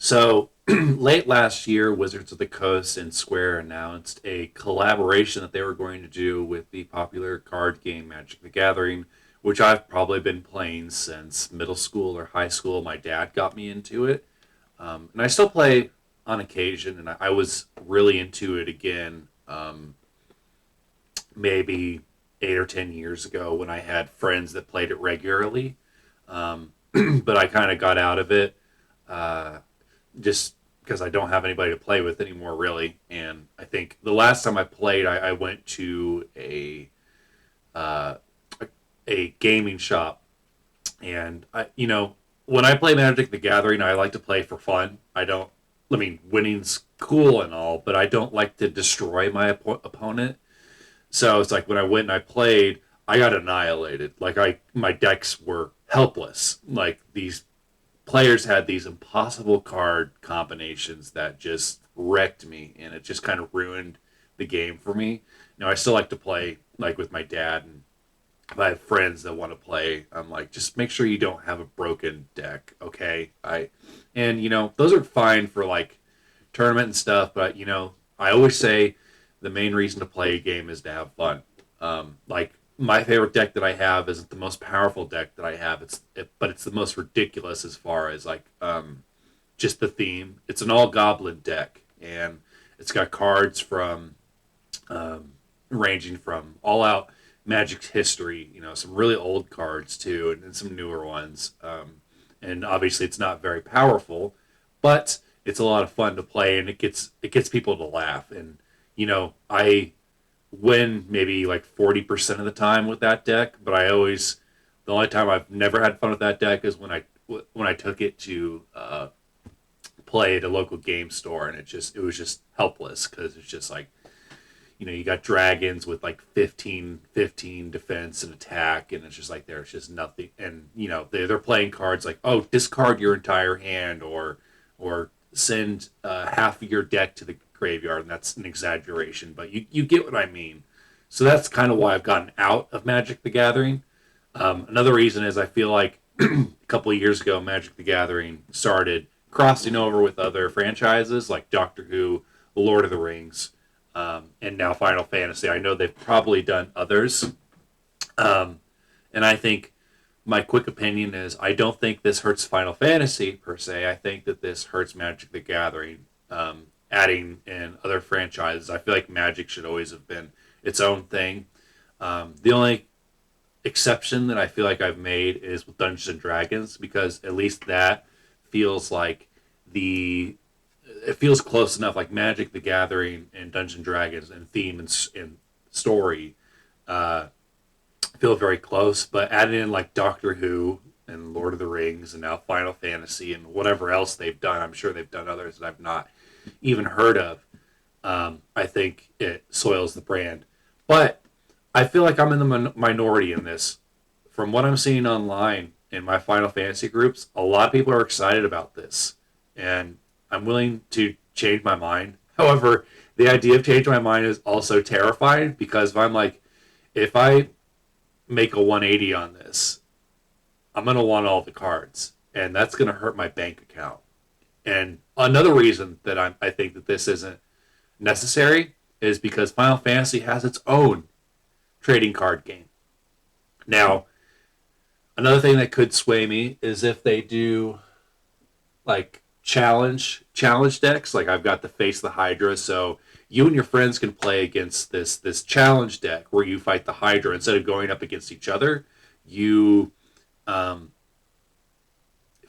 So late last year, Wizards of the Coast and Square announced a collaboration that they were going to do with the popular card game Magic the Gathering, which I've probably been playing since middle school or high school. My dad got me into it, and I still play on occasion. And I was really into it again, maybe 8 or 10 years ago when I had friends that played it regularly. But I kind of got out of it. Uh, just because I don't have anybody to play with anymore, really. And I think the last time I played, I went to uh, a gaming shop, and when I play Magic the Gathering, I like to play for fun. I don't. I mean, winning's cool and all, but I don't like to destroy my opponent. So it's like when I went and I played, I got annihilated. Like my decks were helpless. Like these players had these impossible card combinations that just wrecked me, and it just kind of ruined the game for me. Now I still like to play like with my dad, and if I have friends that want to play, I'm like, just make sure you don't have a broken deck, okay? And those are fine for like tournament and stuff, but I always say the main reason to play a game is to have fun. Like my favorite deck that I have isn't the most powerful deck that I have. But it's the most ridiculous as far as like just the theme. It's an all goblin deck, and it's got cards from um, ranging from all out Magic's history. Some really old cards too, and some newer ones. And obviously, it's not very powerful, but it's a lot of fun to play, and it gets people to laugh. And I win maybe like 40% of the time with that deck, but the only time I've never had fun with that deck is when I took it to play at a local game store, and it was just helpless because it's just like you got dragons with like 15 defense and attack, and it's just like there's just nothing. And they're playing cards like, oh, discard your entire hand, or send half of your deck to the graveyard, and that's an exaggeration, but you get what I mean. So that's kind of why I've gotten out of Magic the Gathering. Another reason is I feel like a couple of years ago, Magic the Gathering started crossing over with other franchises like Doctor Who, Lord of the Rings, and now Final Fantasy. I know they've probably done others, and I think my quick opinion is I don't think this hurts Final Fantasy per se. I think that this hurts Magic the Gathering. Adding in other franchises, I feel like Magic should always have been its own thing. The only exception that I feel like I've made is with Dungeons and Dragons, because at least that feels like the it feels close enough. Like Magic the Gathering and Dungeons and Dragons and theme and story uh, feel very close, but adding in like Doctor Who and Lord of the Rings and now Final Fantasy and whatever else they've done, I'm sure they've done others that I've not even heard of. I think it soils the brand. But I feel like I'm in the minority in this. From what I'm seeing online in my Final Fantasy groups, a lot of people are excited about this, and I'm willing to change my mind. However, the idea of changing my mind is also terrifying, because if I make a 180 on this, I'm gonna want all the cards, and that's gonna hurt my bank account. And another reason that I think that this isn't necessary is because Final Fantasy has its own trading card game. Now, another thing that could sway me is if they do like challenge decks. Like I've got the Face the Hydra, so you and your friends can play against this challenge deck where you fight the Hydra instead of going up against each other. You um,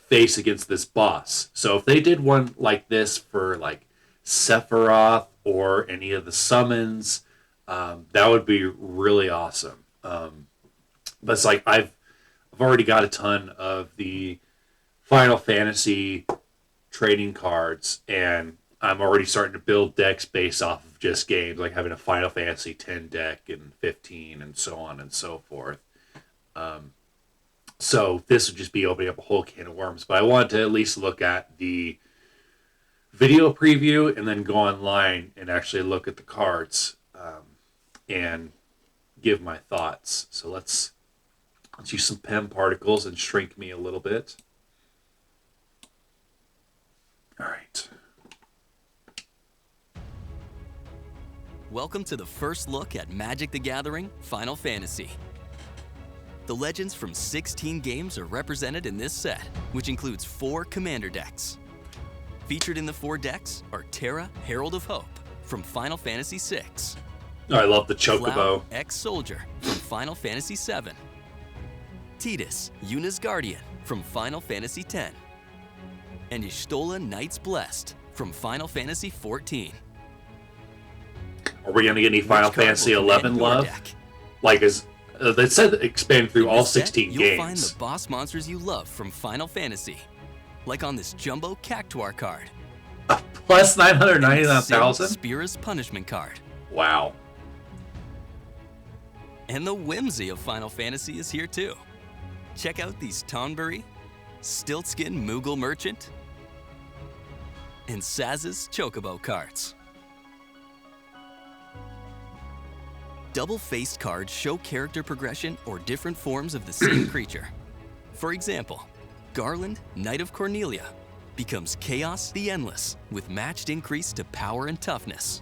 face against this boss. So if they did one like this for like Sephiroth or any of the summons, that would be really awesome. But it's like I've already got a ton of the Final Fantasy trading cards, and I'm already starting to build decks based off of just games, like having a Final Fantasy 10 deck and 15 and so on and so forth. Um, so this would just be opening up a whole can of worms. But I wanted to at least look at the video preview and then go online and actually look at the cards, and give my thoughts. So let's use some pen particles and shrink me a little bit. Welcome to the first look at Magic the Gathering Final Fantasy. The legends from 16 games are represented in this set, which includes 4 commander decks. Featured in the 4 decks are Terra, Herald of Hope from Final Fantasy VI. Oh, I love the Cloud, Chocobo. Ex-Soldier from Final Fantasy VII. Tidus, Yuna's Guardian from Final Fantasy X. And Y'shtola, Knights Blessed from Final Fantasy XIV. Are we going to get any Final Which card Fantasy will 11 command your love? deck? Like, they said expand through In all this set, 16 you'll find games. the boss monsters you love from Final Fantasy, like on this Jumbo Cactuar card. Plus And this 999,000? Spira's Punishment card. Wow. And the whimsy of Final Fantasy is here too. Check out these Tonberry, Stiltskin Moogle Merchant, and Saz's Chocobo cards. Double-faced cards show character progression or different forms of the same creature. For example, Garland, Knight of Cornelia, becomes Chaos the Endless with matched increase to power and toughness.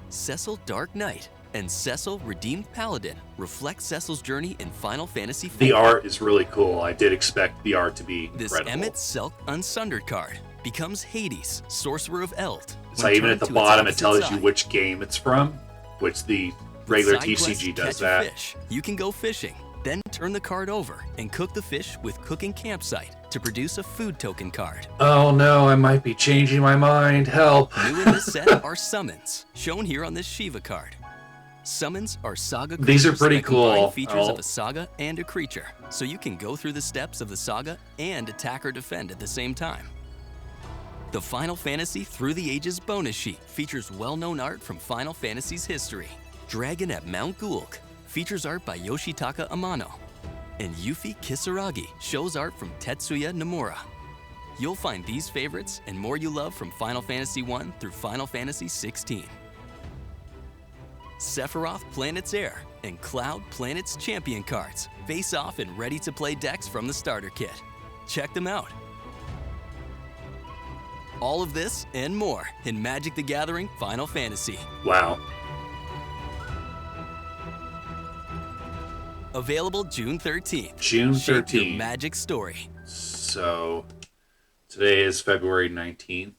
Cecil Dark Knight and Cecil Redeemed Paladin reflect Cecil's journey in Final Fantasy IV. The art is really cool. I did expect the art to be This incredible. Emmett Selk Unsundered card becomes Hades, Sorcerer of Eld. So when even at turned the to its bottom, it opposite tells you side. which game it's from, which the regular Side quest, TCG does catch a that. fish. You can go fishing, then turn the card over and cook the fish with Cooking Campsite to produce a food token card. Oh no, I might be changing my mind. Help. New in this set are summons, shown here on this Shiva card. Summons are saga creatures These are pretty that combine cool. features Oh. of a saga and a creature, so you can go through the steps of the saga and attack or defend at the same time. The Final Fantasy Through the Ages bonus sheet features well-known art from Final Fantasy's history. Dragon at Mount Gulk features art by Yoshitaka Amano. And Yuffie Kisaragi shows art from Tetsuya Nomura. You'll find these favorites and more you love from Final Fantasy I through Final Fantasy XVI. Sephiroth Planet's Heir and Cloud Planet's Champion cards face off in ready-to-play decks from the starter kit. Check them out. All of this and more in Magic the Gathering Final Fantasy. Wow. Available June 13th. June Shape your 13th. magic story. So today is February 19th.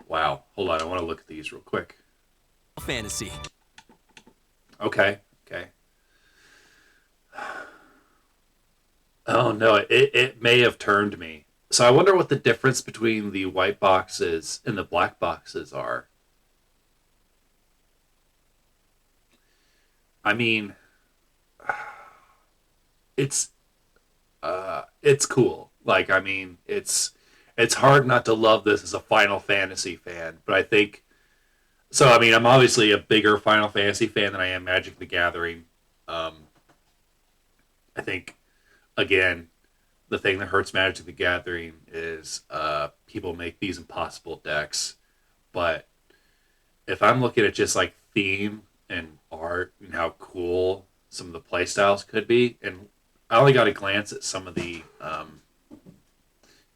Wow. Hold on. I want to look at these real quick. Fantasy. Okay. Oh no, it may have turned me. So I wonder what the difference between the white boxes and the black boxes are. I mean, it's cool. Like, I mean, it's hard not to love this as a Final Fantasy fan, but I think so. I mean, I'm obviously a bigger Final Fantasy fan than I am Magic the Gathering. I think again, the thing that hurts Magic the Gathering is people make these impossible decks. But if I'm looking at just like theme and art and how cool some of the playstyles could be, and I only got a glance at some of the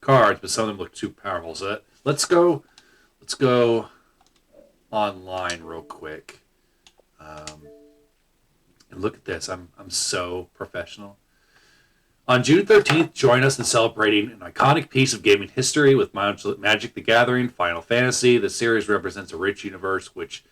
cards, but some of them look too powerful. So let's go online real quick and look at this. I'm so professional. On June 13th, join us in celebrating an iconic piece of gaming history with Magic the Gathering Final Fantasy. The series represents a rich universe which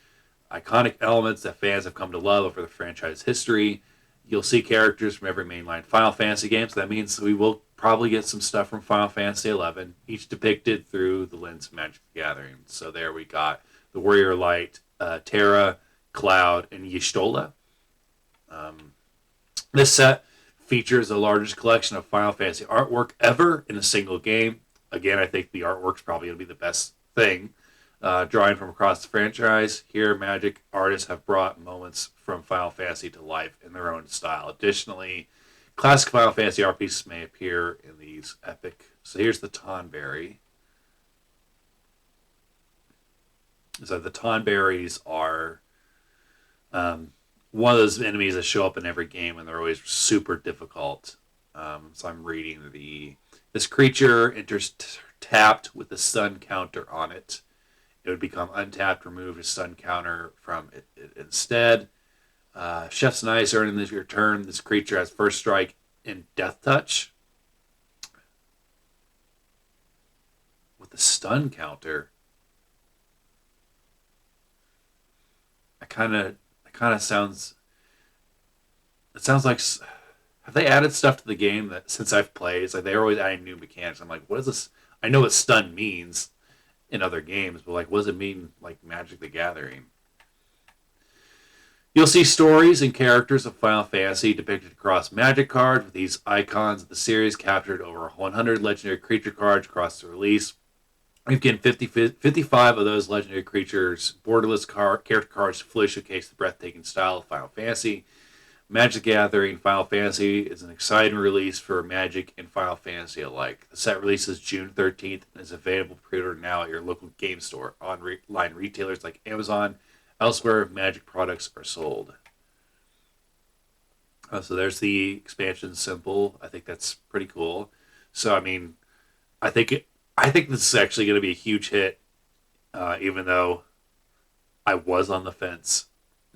iconic elements that fans have come to love over the franchise history. You'll see characters from every mainline Final Fantasy game, so that means we will probably get some stuff from Final Fantasy XI, each depicted through the lens of Magic the Gathering. So there we got the Warrior Light, Terra, Cloud, and Y'shtola. This set features the largest collection of Final Fantasy artwork ever in a single game. Again, I think the artwork's probably going to be the best thing. Drawing from across the franchise, here Magic artists have brought moments from Final Fantasy to life in their own style. Additionally, classic Final Fantasy art pieces may appear in these epic. So here's the Tonberry. So the Tonberries are one of those enemies that show up in every game, and they're always super difficult. So I'm reading this creature enters tapped with a stun counter on it. It would become untapped, remove a stun counter from it instead. Chef's Knife, earning this your turn. This creature has first strike and death touch. With the stun counter, it kind of sounds. It sounds like, have they added stuff to the game that since I've played? It's like they're always adding new mechanics. I'm like, what is this? I know what stun means in other games, but like, what does it mean like Magic the Gathering? You'll see stories and characters of Final Fantasy depicted across Magic cards, with these icons of the series captured over 100 legendary creature cards across the release. You've getting 55 of those legendary creatures, borderless character cards to fully showcase the breathtaking style of Final Fantasy. Magic Gathering Final Fantasy is an exciting release for Magic and Final Fantasy alike. The set releases June 13th and is available pre-order now at your local game store, online retailers like Amazon. Elsewhere, Magic products are sold. So there's the expansion symbol. I think that's pretty cool. So I mean, I think this is actually going to be a huge hit, even though I was on the fence.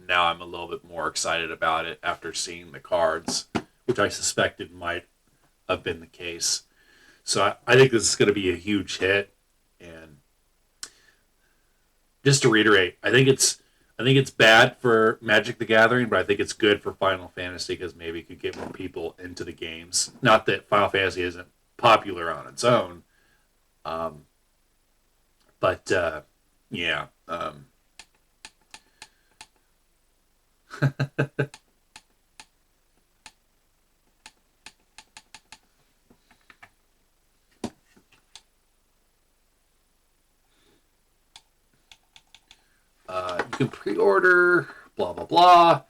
Now I'm a little bit more excited about it after seeing the cards, which I suspected might have been the case. So I think this is going to be a huge hit. And just to reiterate, I think it's bad for Magic the Gathering, but I think it's good for Final Fantasy because maybe it could get more people into the games. Not that Final Fantasy isn't popular on its own, but yeah. You can pre-order, blah, blah, blah.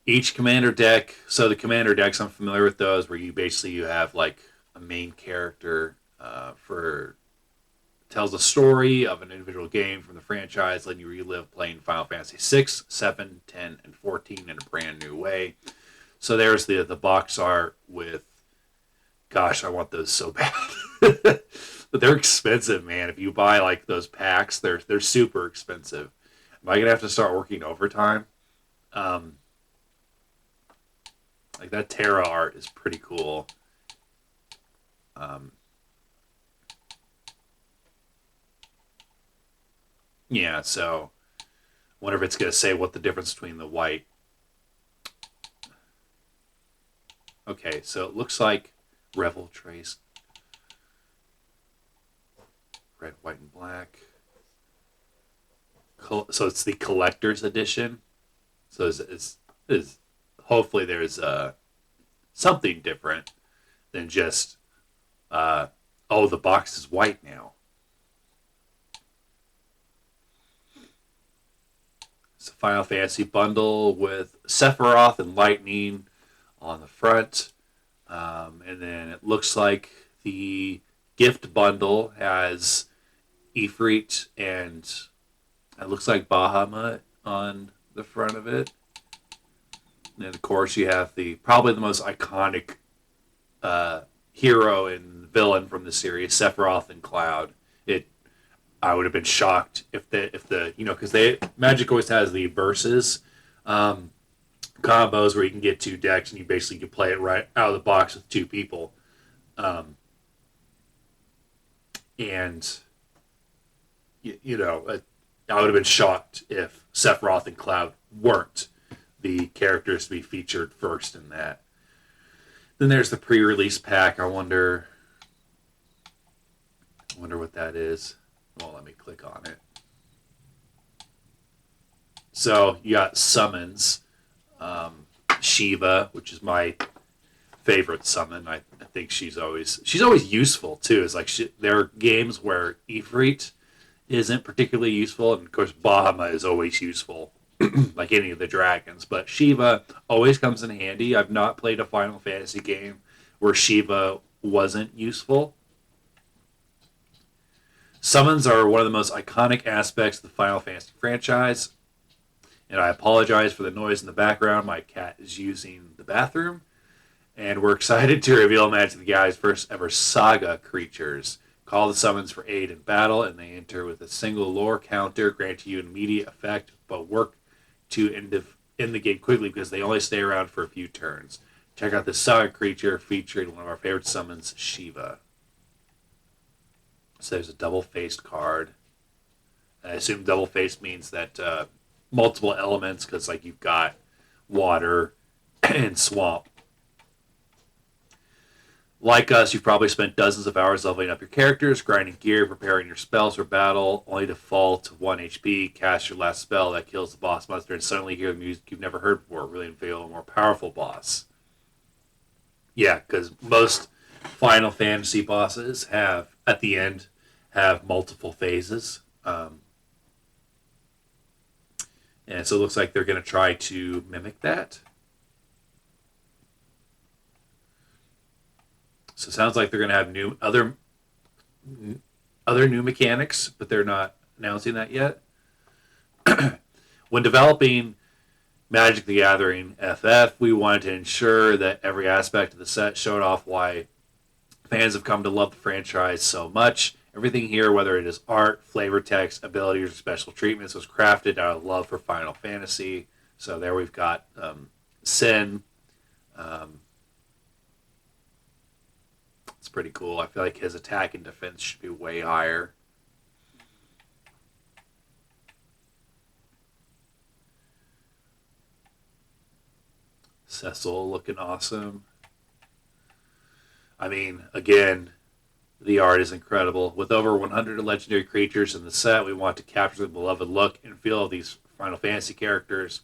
Each commander deck. So the commander decks, I'm familiar with those, where you have like a main character for tells a story of an individual game from the franchise, letting you relive playing Final Fantasy 6, 7, 10, and 14 in a brand new way. So there's the box art with, gosh, I want those so bad. But they're expensive, man. If you buy like those packs, they're super expensive. Am I gonna have to start working overtime? Like that Terra art is pretty cool. Yeah, so I wonder if it's gonna say what the difference between the white. Okay, so it looks like Revel Trace, red, white, and black. So it's the collector's edition. So is hopefully there's something different than just oh, the box is white now. It's a Final Fantasy bundle with Sephiroth and Lightning on the front, and then it looks like the gift bundle has Ifrit and it looks like Bahamut on the front of it. And then, of course, you have probably the most iconic hero and villain from the series, Sephiroth and Cloud. I would have been shocked if the because Magic always has the versus combos where you can get two decks and you basically can play it right out of the box with two people, and I would have been shocked if Sephiroth and Cloud weren't the characters to be featured first in that. Then there's the pre-release pack. I wonder what that is. Well, let me click on it. So you got summons, Shiva, which is my favorite summon. I think she's always useful too. It's like there are games where Ifrit isn't particularly useful, and of course Bahamut is always useful, like any of the dragons. But Shiva always comes in handy. I've not played a Final Fantasy game where Shiva wasn't useful. Summons are one of the most iconic aspects of the Final Fantasy franchise. And I apologize for the noise in the background. My cat is using the bathroom. And we're excited to reveal Magic the Gatherin's first ever saga creatures Call the summons for aid in battle, and they enter with a single lore counter, granting you an immediate effect, but work to end the game quickly because they only stay around for a few turns. Check out this Saga creature featuring one of our favorite summons, Shiva. So there's a double-faced card. I assume double-faced means that multiple elements, because like you've got water and swamp. Like us, you've probably spent dozens of hours leveling up your characters, grinding gear, preparing your spells for battle, only to fall to 1 HP, cast your last spell that kills the boss monster, and suddenly hear the music you've never heard before, really unveil a more powerful boss. Yeah, because most Final Fantasy bosses have, at the end, have multiple phases. And so it looks like they're going to try to mimic that. So it sounds like they're going to have other new mechanics, but they're not announcing that yet. When developing Magic the Gathering FF, we wanted to ensure that every aspect of the set showed off why fans have come to love the franchise so much. Everything here, whether it is art, flavor text, abilities, or special treatments, was crafted out of love for Final Fantasy. So there we've got Sin. It's pretty cool. I feel like his attack and defense should be way higher. Cecil looking awesome. I mean, again, the art is incredible. With over 100 legendary creatures in the set, we want to capture the beloved look and feel of these Final Fantasy characters.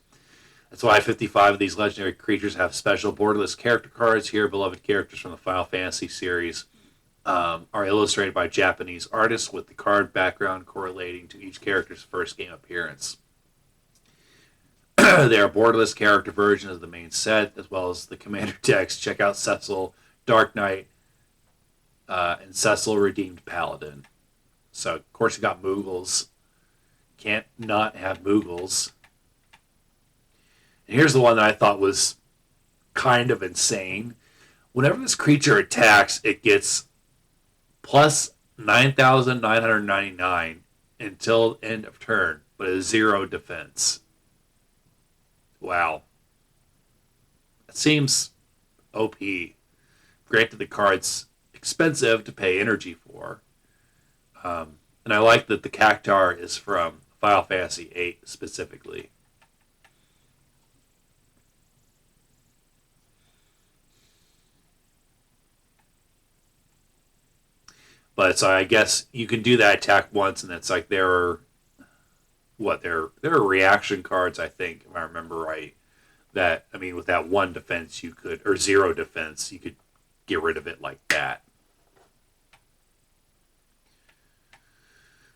That's why 55 of these legendary creatures have special borderless character cards. Here, beloved characters from the Final Fantasy series are illustrated by Japanese artists with the card background correlating to each character's first game appearance. They are borderless character versions of the main set, as well as the commander decks. Check out Cecil, Dark Knight, and Cecil Redeemed Paladin. So, of course, you got Moogles. Can't not have Moogles. And here's the one that I thought was kind of insane. Whenever this creature attacks, it gets plus 9,999 until end of turn, but a 0 defense. Wow. That seems OP. Granted, the card's expensive to pay energy for. And I like that the Cactuar is from Final Fantasy VIII specifically. But so I guess you can do that attack once, and it's like there are reaction cards, I think, if I remember right. That, I mean, with that 1 defense you could, or 0 defense, you could get rid of it like that.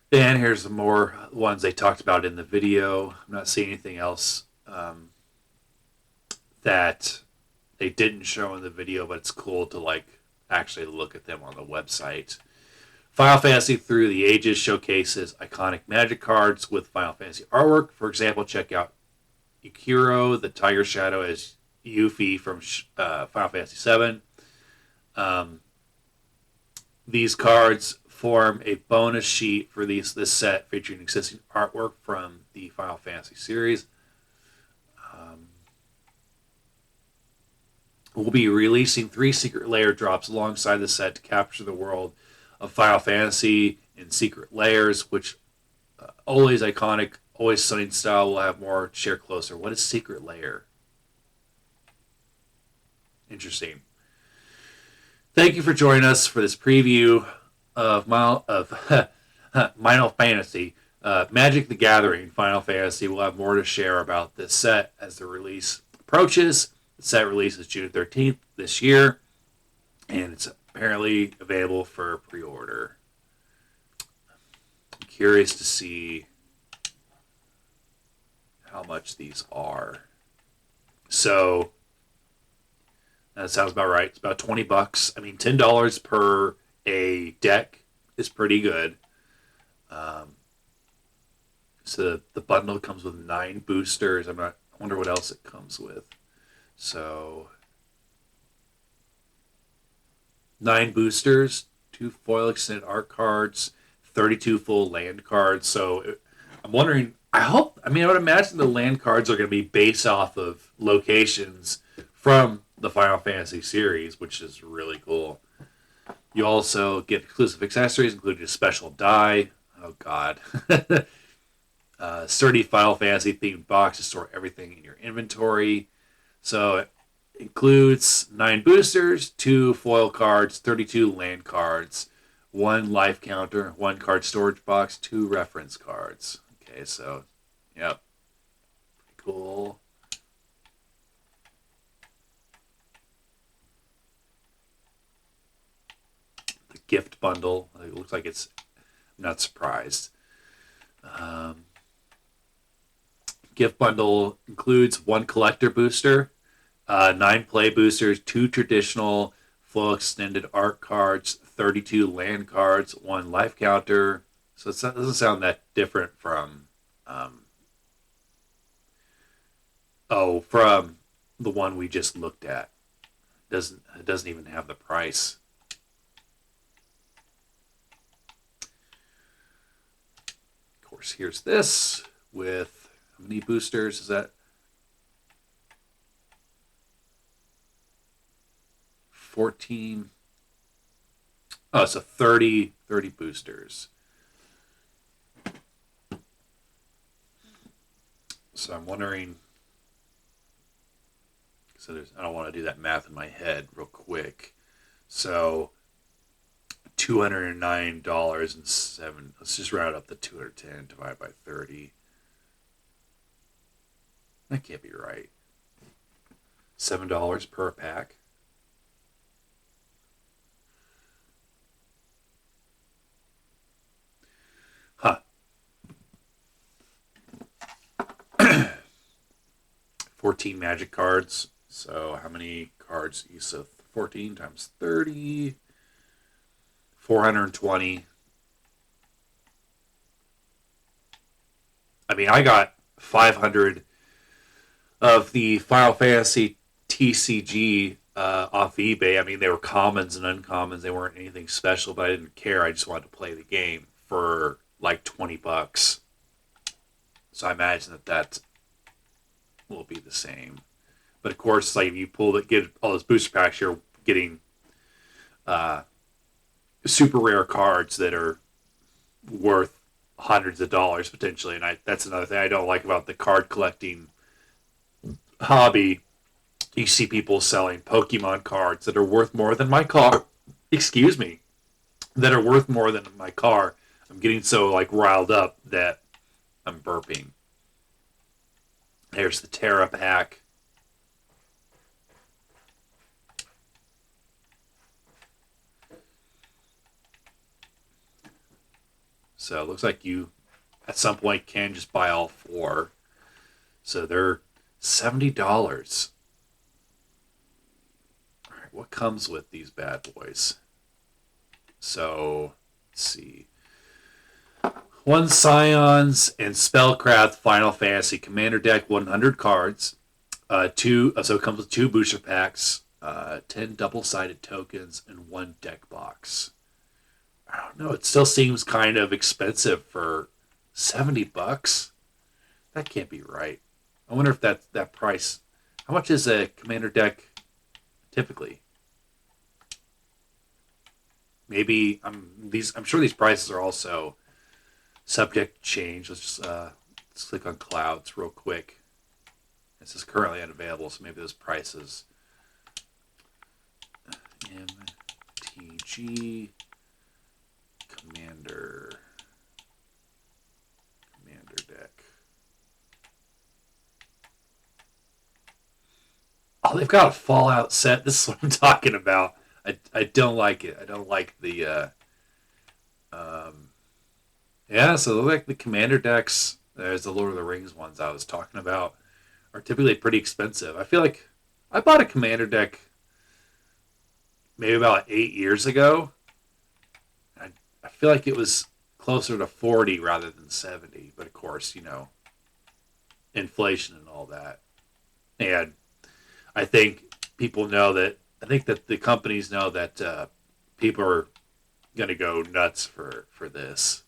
Then here's some more ones they talked about in the video. I'm not seeing anything else that they didn't show in the video, but it's cool to like actually look at them on the website. Final Fantasy Through the Ages showcases iconic Magic cards with Final Fantasy artwork. For example, check out Yukiro, the Tiger Shadow, as Yuffie from Final Fantasy VII. These cards form a bonus sheet for this set featuring existing artwork from the Final Fantasy series. We'll be releasing 3 secret layer drops alongside the set to capture the world of Final Fantasy in secret layers, which always iconic, always stunning style. We'll have more to share closer. What is secret layer? Interesting. Thank you for joining us for this preview of Final Fantasy. Magic the Gathering Final Fantasy. We'll have more to share about this set as the release approaches. The set releases June 13th this year, and it's apparently available for pre-order. I'm curious to see how much these are. So that sounds about right. It's about $20. I mean, $10 per a deck is pretty good. So the bundle comes with 9 boosters. I wonder what else it comes with. So 9 boosters, 2 foil extended art cards, 32 full land cards. So I'm wondering, I would imagine the land cards are going to be based off of locations from the Final Fantasy series, which is really cool. You also get exclusive accessories, including a special die. Oh, God. Sturdy Final Fantasy themed box to store everything in your inventory. So it includes 9 boosters, 2 foil cards, 32 land cards, 1 life counter, 1 card storage box, 2 reference cards. Okay, so, yep. Cool. The gift bundle. It looks like it's. I'm not surprised. Gift bundle includes 1 collector booster, 9 play boosters, 2 traditional full extended art cards, 32 land cards, 1 life counter. So it doesn't sound that different from from the one we just looked at. It doesn't even have the price. Of course, here's this with how many boosters is that? 14. Oh, so 30 boosters. So I'm wondering. So I don't want to do that math in my head real quick. So $209.07. Let's just round up the 210 divided by 30. That can't be right. $7 per pack. Huh. 14 magic cards. So how many cards? So 14 times 30. 420. I mean, I got 500 of the Final Fantasy TCG off eBay. I mean, they were commons and uncommons. They weren't anything special, but I didn't care. I just wanted to play the game for like $20. So I imagine that will be the same. But of course, like if you get all those booster packs, you're getting super rare cards that are worth hundreds of dollars potentially. And that's another thing I don't like about the card collecting hobby. You see people selling Pokemon cards that are worth more than my car. Excuse me. That are worth more than my car. I'm getting so like riled up that I'm burping. There's the Terra pack. So it looks like you, at some point, can just buy all 4. So they're $70. All right, what comes with these bad boys? So, let's see. 1 Scions and Spellcraft Final Fantasy Commander deck, 100 cards. 2. So it comes with 2 booster packs, 10 double-sided tokens, and 1 deck box. I don't know. It still seems kind of expensive for $70. That can't be right. I wonder if that price. How much is a Commander deck typically? Maybe I'm sure these prices are also subject to change. Let's click on clouds real quick. This is currently unavailable, so maybe those prices. MTG Commander deck. Oh, they've got a Fallout set. This is what I'm talking about. I don't like it. I don't like the yeah, so like the Commander decks, there's the Lord of the Rings ones I was talking about, are typically pretty expensive. I feel like I bought a Commander deck maybe about 8 years ago. I feel like it was closer to 40 rather than 70, but of course, inflation and all that. And I think people know that. I think that the companies know that people are gonna go nuts for this.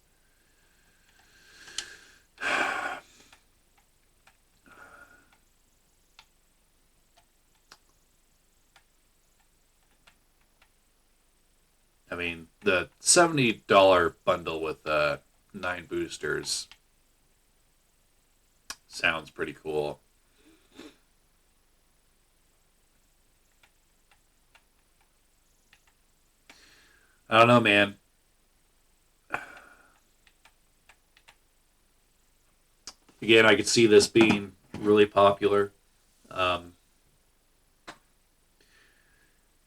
I mean, the $70 bundle with 9 boosters sounds pretty cool. I don't know, man. Again, I could see this being really popular. Um,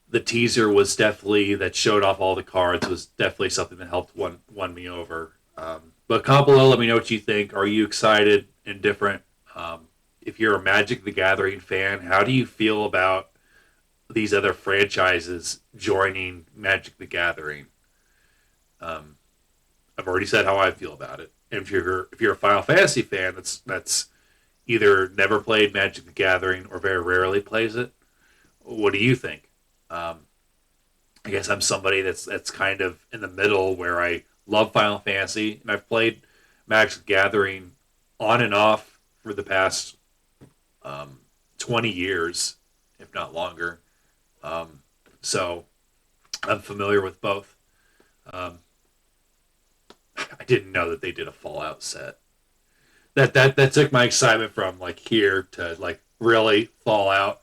the teaser was definitely that showed off all the cards was definitely something that helped won me over. But comment below, let me know what you think. Are you excited, indifferent? If you're a Magic the Gathering fan, how do you feel about these other franchises joining Magic the Gathering? Um, I've already said how I feel about it. And if you're a Final Fantasy fan, that's either never played Magic the Gathering or very rarely plays it. What do you think? Um, I guess I'm somebody that's kind of in the middle where I love Final Fantasy and I've played Magic the Gathering on and off for the past um, 20 years, if not longer. Um, so I'm familiar with both. Um, I didn't know that they did a Fallout set. That took my excitement from like here to like really Fallout.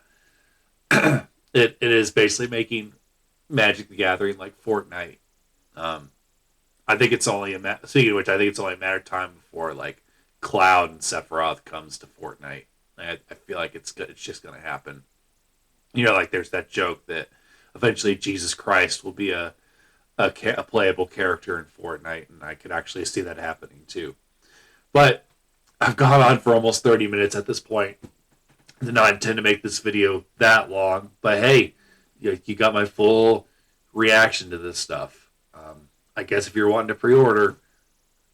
It is basically making Magic the Gathering like Fortnite. Um, I think it's only speaking of which, I think it's only a matter of time before like Cloud and Sephiroth comes to Fortnite. I feel like it's good. It's just going to happen. You know, like there's that joke that eventually Jesus Christ will be a playable character in Fortnite, and I could actually see that happening too. But I've gone on for almost 30 minutes at this point. I did not intend to make this video that long, but hey, you got my full reaction to this stuff. I guess if you're wanting to pre-order,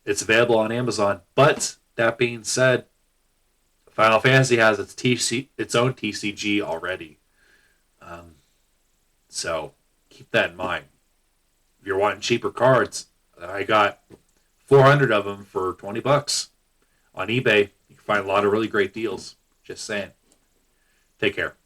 it's available on Amazon. But that being said, Final Fantasy has its own TCG already, um, so keep that in mind. If you're wanting cheaper cards, I got 400 of them for $20 on eBay. You can find a lot of really great deals. Just saying. Take care.